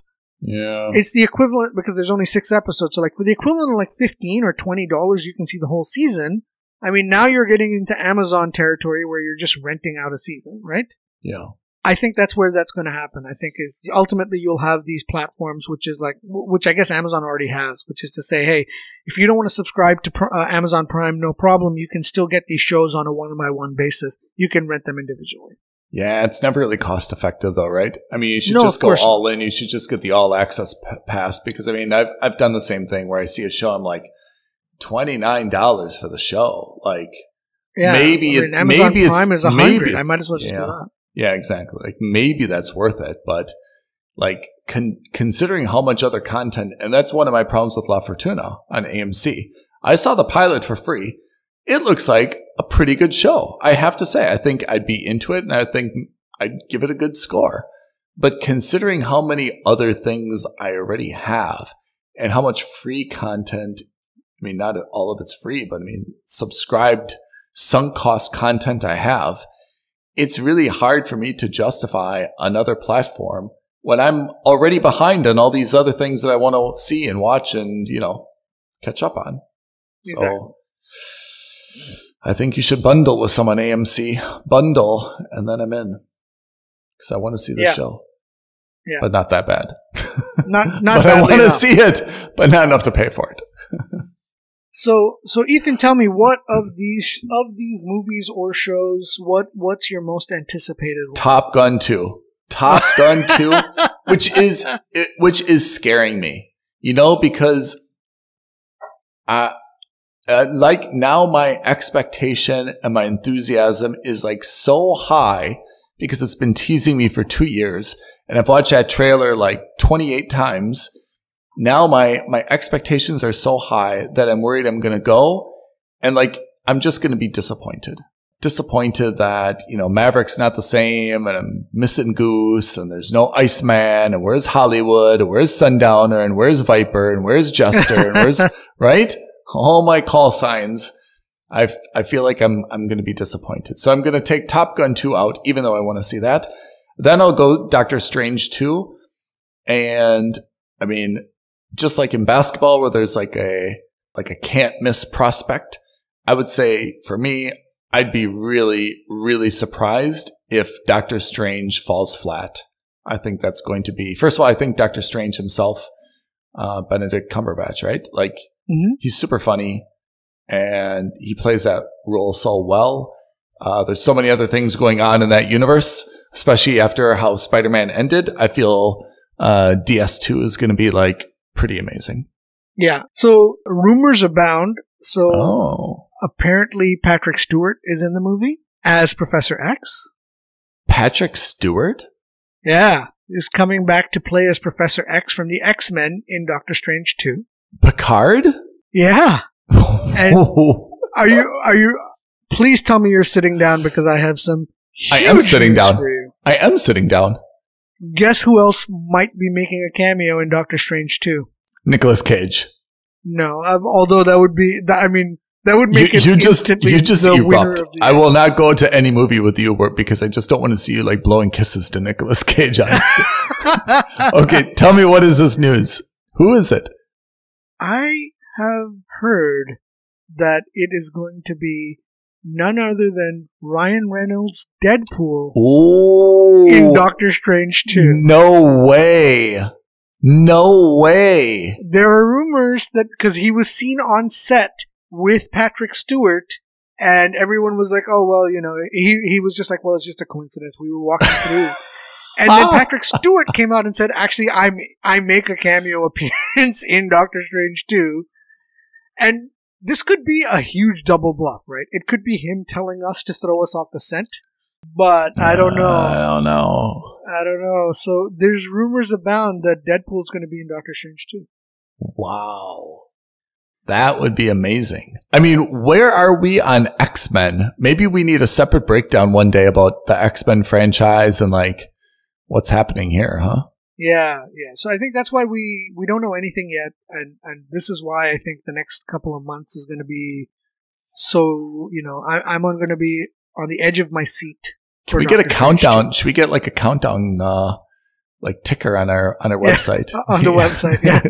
S2: Yeah.
S3: It's the equivalent, because there's only 6 episodes. So for the equivalent of $15 or $20, you can see the whole season. I mean, now you're getting into Amazon territory where you're just renting out a season, right?
S2: Yeah.
S3: I think that's where that's going to happen. I think is ultimately you'll have these platforms, which I guess Amazon already has, which is to say, hey, if you don't want to subscribe to Amazon Prime, no problem. You can still get these shows on a one-by-one basis. You can rent them individually.
S2: Yeah, it's never really cost effective though, right? I mean, you should just go all in. You should just get the all access pass, because I mean, I've done the same thing where I see a show, I'm like, $29 for the show. Like, maybe
S3: Amazon Prime is $100. I might as well just do
S2: yeah.
S3: that.
S2: Yeah, exactly. Like, maybe that's worth it, but like considering how much other content, and that's one of my problems with La Fortuna on AMC. I saw the pilot for free. It looks like a pretty good show. I have to say, I think I'd be into it, and I think I'd give it a good score. But considering how many other things I already have and how much free content, I mean, not all of it's free, but I mean, subscribed sunk cost content I have, it's really hard for me to justify another platform when I'm already behind on all these other things that I want to see and watch and, catch up on.
S3: Exactly.
S2: So I think you should bundle with someone, AMC. Bundle, and then I'm in. Because I want to see the show. Yeah. But not that bad.
S3: Not
S2: but I want to see it, but not enough to pay for it.
S3: So Ethan, tell me, what of these movies or shows, what's your most anticipated one?
S2: Top Gun 2. Top Gun 2, which is scaring me. Because like now my expectation and my enthusiasm is like so high because it's been teasing me for 2 years, and I've watched that trailer like 28 times. Now my expectations are so high that I'm worried I'm going to go and like I'm just going to be disappointed. Disappointed that, Maverick's not the same, and I'm missing Goose, and there's no Iceman, and where's Hollywood, and where's Sundowner, and where's Viper, and where's Jester, and where's right? All my call signs. I feel like I'm going to be disappointed. So I'm going to take Top Gun 2 out, even though I want to see that. Then I'll go Doctor Strange 2. And I mean, just like in basketball where there's like a can't miss prospect, I would say for me, I'd be really, really surprised if Doctor Strange falls flat. I think that's going to be, first of all, I think Doctor Strange himself, Benedict Cumberbatch, right? Like, he's super funny and he plays that role so well. There's so many other things going on in that universe, especially after how Spider-Man ended. I feel DS2 is going to be like pretty amazing.
S3: Yeah. So rumors abound. So apparently Patrick Stewart is in the movie as Professor X.
S2: Patrick Stewart?
S3: Yeah. Is coming back to play as Professor X from the X-Men in Doctor Strange 2.
S2: Picard?
S3: Yeah. And are you please tell me you're sitting down because I have some
S2: I am sitting down. I am sitting down.
S3: Guess who else might be making a cameo in Doctor Strange 2?
S2: Nicolas Cage.
S3: No, although that would be, I mean, that would make it instantly
S2: you just
S3: the
S2: erupt. I will not go to any movie with you because I just don't want to see you like blowing kisses to Nicolas Cage on stage. Okay, tell me, what is this news? Who is it?
S3: I have heard that it is going to be none other than Ryan Reynolds' Deadpool in Doctor Strange 2.
S2: No way. No way.
S3: There are rumors that because he was seen on set with Patrick Stewart, and everyone was like, oh, well, he was just like, well, it's just a coincidence. We were walking through. And then Patrick Stewart came out and said, actually, I make a cameo appearance in Doctor Strange 2. And this could be a huge double bluff, right? It could be him telling us to throw us off the scent, but I don't know. I don't know. So there's rumors abound that Deadpool's going to be in Doctor Strange 2.
S2: Wow. That would be amazing. I mean, where are we on X-Men? Maybe we need a separate breakdown one day about the X-Men franchise and like what's happening here, huh?
S3: Yeah. So I think that's why we don't know anything yet, and this is why I think the next couple of months is going to be so. I'm going to be on the edge of my seat.
S2: Can we get a countdown? Should we get like a countdown, ticker on our website?
S3: On the website, yeah.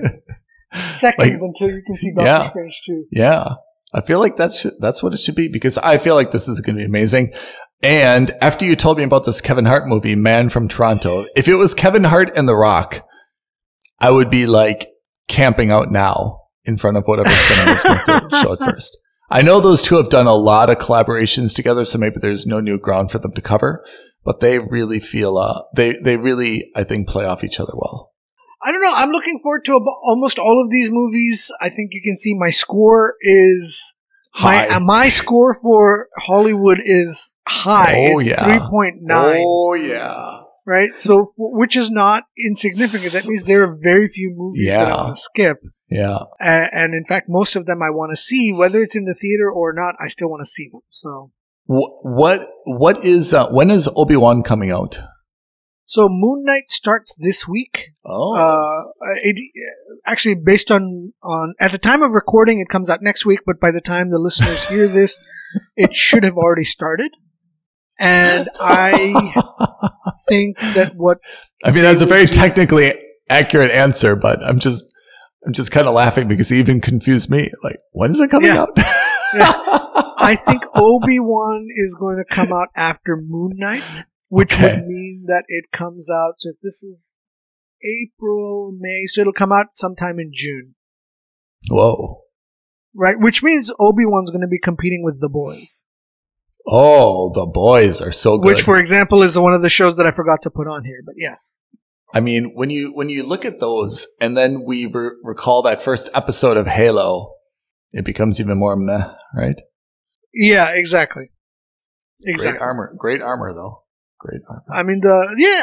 S3: Seconds until you can see Doctor Strange 2.
S2: Yeah. I feel like that's what it should be, because I feel like this is going to be amazing. And after you told me about this Kevin Hart movie, Man from Toronto, if it was Kevin Hart and The Rock, I would be like camping out now in front of whatever cinema is going to show it first. I know those two have done a lot of collaborations together, so maybe there's no new ground for them to cover, but they really feel, they really, I think, play off each other well.
S3: I don't know. I'm looking forward to almost all of these movies. I think you can see my score is high. My score for Hollywood is high. It's 3.9.
S2: Oh, yeah.
S3: Right? So, which is not insignificant. That means there are very few movies that I want to skip.
S2: Yeah.
S3: And in fact, most of them I want to see, whether it's in the theater or not, I still want to see them. So,
S2: what is, when is Obi-Wan coming out?
S3: So Moon Knight starts this week.
S2: Oh.
S3: It actually, based on at the time of recording, it comes out next week, but by the time the listeners hear this, it should have already started. And I think that
S2: that's a very technically accurate answer, but I'm just kind of laughing because it even confused me. Like, when is it coming out?
S3: I think Obi-Wan is going to come out after Moon Knight, which would mean that it comes out. So if this is April, May, so it'll come out sometime in June.
S2: Whoa.
S3: Right, which means Obi-Wan's going to be competing with The Boys.
S2: Oh, The Boys are so good.
S3: Which, for example, is one of the shows that I forgot to put on here, but yes.
S2: I mean, when you look at those, and then we recall that first episode of Halo, it becomes even more meh, right?
S3: Yeah, exactly.
S2: Great armor, though. Great armor.
S3: I mean,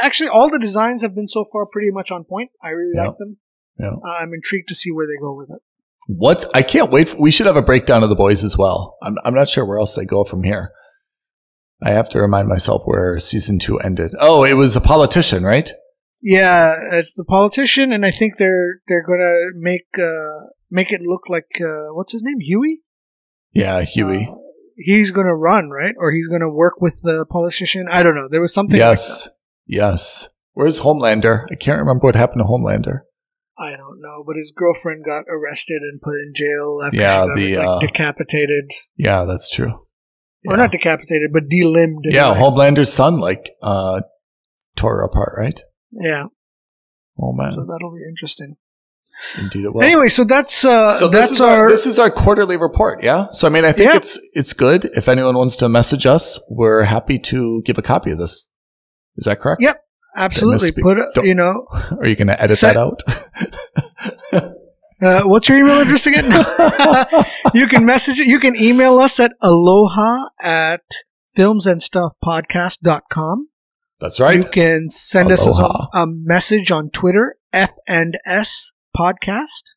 S3: actually, all the designs have been so far pretty much on point. I really like them. Yeah. I'm intrigued to see where they go with it.
S2: I can't wait. We should have a breakdown of The Boys as well. I'm not sure where else they go from here. I have to remind myself where season 2 ended. Oh, it was a politician, right?
S3: Yeah, it's the politician, and I think they're gonna make it look like what's his name, Huey?
S2: Yeah, Huey.
S3: He's gonna run, right? Or he's gonna work with the politician. I don't know. There was something.
S2: Yes,
S3: like that.
S2: Yes. Where's Homelander? I can't remember what happened to Homelander.
S3: I don't know, but his girlfriend got arrested and put in jail after she got decapitated.
S2: Yeah, that's true.
S3: Or not decapitated, but delimbed.
S2: Yeah, Homelander's son tore her apart, right?
S3: Yeah.
S2: Oh man,
S3: so that'll be interesting.
S2: Indeed, it will.
S3: Anyway, so this
S2: is our quarterly report. Yeah. So I mean, I think it's good. If anyone wants to message us, we're happy to give a copy of this. Is that correct?
S3: Yep, absolutely.
S2: Are you going to edit that out?
S3: What's your email address again? You can message it. You can email us at aloha@filmsandstuffpodcast.com.
S2: That's right.
S3: You can send us a message on Twitter, F&S Podcast.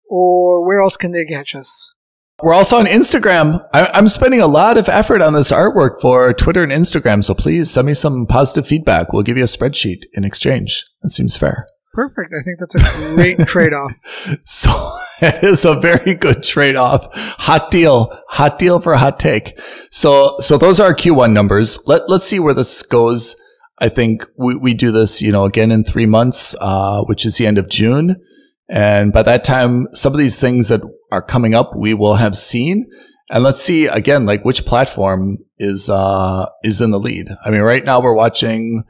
S3: Or where else can they catch us?
S2: We're also on Instagram. I'm spending a lot of effort on this artwork for Twitter and Instagram, so please send me some positive feedback. We'll give you a spreadsheet in exchange. That seems fair.
S3: Perfect. I think that's a great trade-off.
S2: So it is a very good trade-off. Hot deal for a hot take. So those are our Q1 numbers. Let's see where this goes. I think we do this, again in 3 months, which is the end of June. And by that time, some of these things that are coming up, we will have seen. And let's see again, like which platform is in the lead. I mean, right now we're watching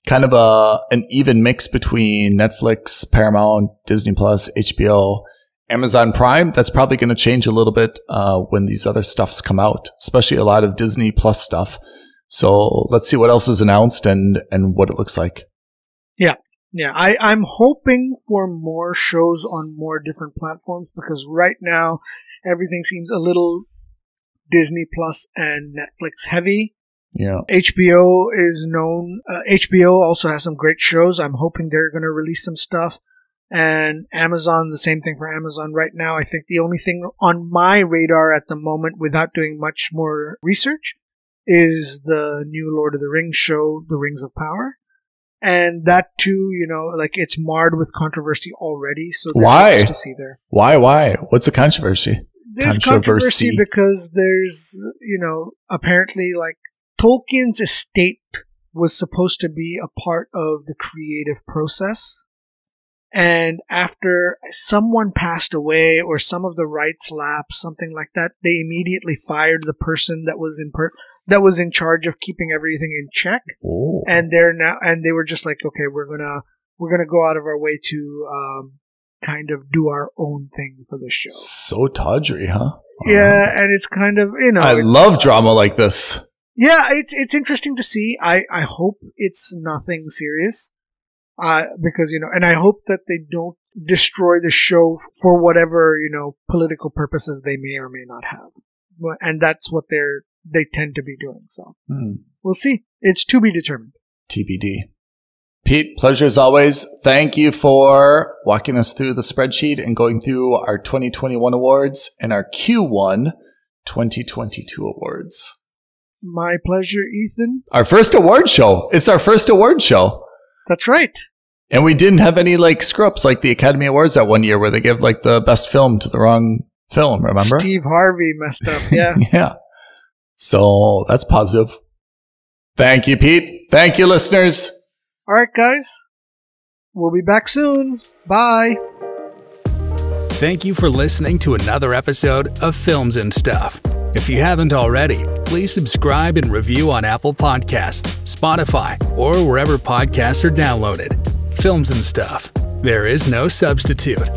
S2: kind of an even mix between Netflix, Paramount, Disney Plus, HBO, Amazon Prime. That's probably going to change a little bit when these other stuffs come out, especially a lot of Disney Plus stuff. So let's see what else is announced and what it looks like. Yeah.
S3: Yeah, I'm hoping for more shows on more different platforms because right now everything seems a little Disney Plus and Netflix heavy.
S2: Yeah.
S3: HBO is known. HBO also has some great shows. I'm hoping they're going to release some stuff. And Amazon, the same thing for Amazon right now. I think the only thing on my radar at the moment, without doing much more research, is the new Lord of the Rings show, The Rings of Power. And that too, like it's marred with controversy already. So
S2: why?
S3: To see there.
S2: Why? What's the controversy?
S3: There's controversy because there's, apparently like Tolkien's estate was supposed to be a part of the creative process. And after someone passed away or some of the rights lapsed, something like that, they immediately fired the person that was in charge of keeping everything in check.
S2: Oh.
S3: And they were just like, okay, we're gonna go out of our way to kind of do our own thing for the show.
S2: So tawdry, huh?
S3: Yeah, and it's kind of
S2: I love drama like this.
S3: Yeah, it's interesting to see. I hope it's nothing serious. Because, and I hope that they don't destroy the show for whatever, political purposes they may or may not have. And that's what they tend to be doing. So we'll see. It's to be determined.
S2: TBD. Pete, pleasure as always. Thank you for walking us through the spreadsheet and going through our 2021 awards and our Q1 2022 awards.
S3: My pleasure, Ethan.
S2: Our first award show. It's our first award show.
S3: That's right.
S2: And we didn't have any screw-ups like the Academy Awards that one year where they give the best film to the wrong film, remember?
S3: Steve Harvey messed up, yeah.
S2: Yeah. So that's positive. Thank you, Pete. Thank you, listeners.
S3: All right, guys. We'll be back soon. Bye.
S1: Thank you for listening to another episode of Films and Stuff. If you haven't already, please subscribe and review on Apple Podcasts, Spotify, or wherever podcasts are downloaded. Films and Stuff. There is no substitute.